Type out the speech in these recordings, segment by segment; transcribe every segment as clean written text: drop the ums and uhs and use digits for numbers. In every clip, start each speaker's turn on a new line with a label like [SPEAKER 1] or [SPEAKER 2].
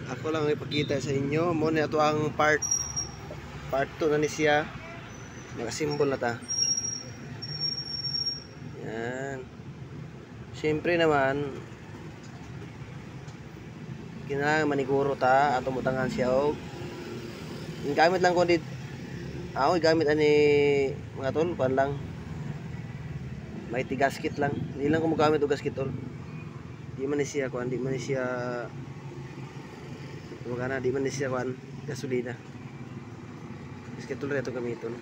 [SPEAKER 1] Ako lang ipakita sa inyo. Muna ito ang part 2 na ni siya. Nakasimbol na ta. Yan. Siyempre naman, kinahanglan maniguro ta ato mutangan siya og gamit lang ko dit. Gamit ani mga tol, pan lang. May gasket lang. Hindi lang ko magamit og gasket tol. Di man ni siya kuan, di man ni siya kumagana, di man ni siya kuan gasolina. Gasket tol reto gamiton.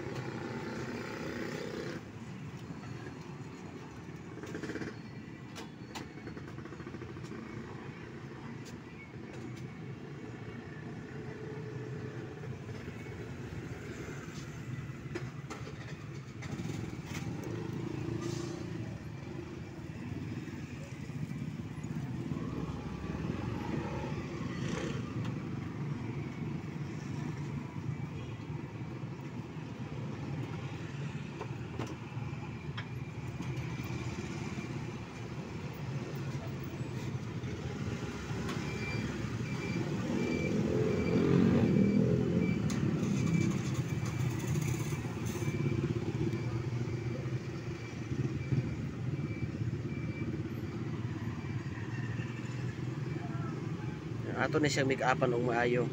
[SPEAKER 1] Ato na siyang make-upan og maayo.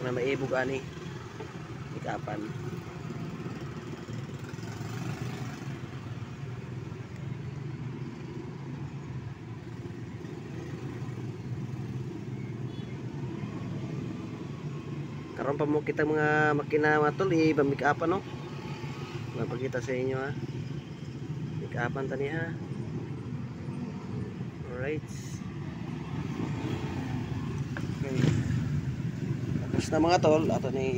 [SPEAKER 1] Na maibog ani make-upan. Karon pa mo kita mga makina matol i-make-upan no. Mapakita sa inyo ha. Make-upan tani ha. Alright. Tapos na mga tol, ato ni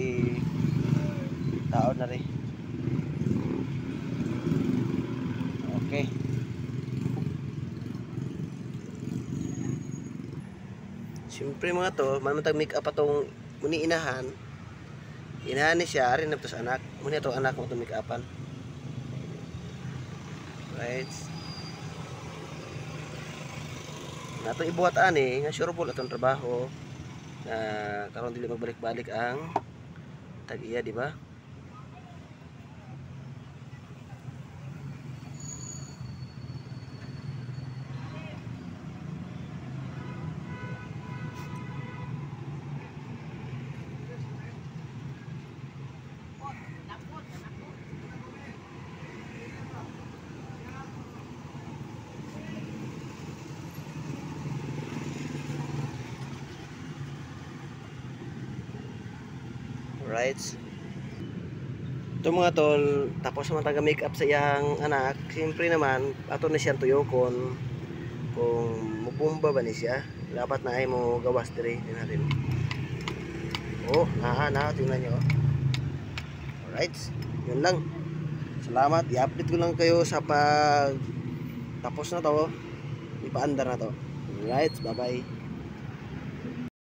[SPEAKER 1] taon na rin. Okay. Siyempre mga tol, manmatag make up atong muni inahan. Inahan ni siya, rin napos anak. Muni atong anak mo itong make upan. Right. Nato ibuhat ani, nga sure po atong trabaho. Karon dili magbalik-balik ang tag-iya, di ba? Right. Ito mga tol, tapos naman taga make up sa iyang anak. Siyempre naman, ato na siyang tuyokon kung mupumba ba ni siya. Dapat na ay mo gawas dire din natin. Tingnan nyo. Alright, yun lang. Salamat, i-update ko lang kayo sa pag tapos na to, ipaandar na to. Alright, bye bye.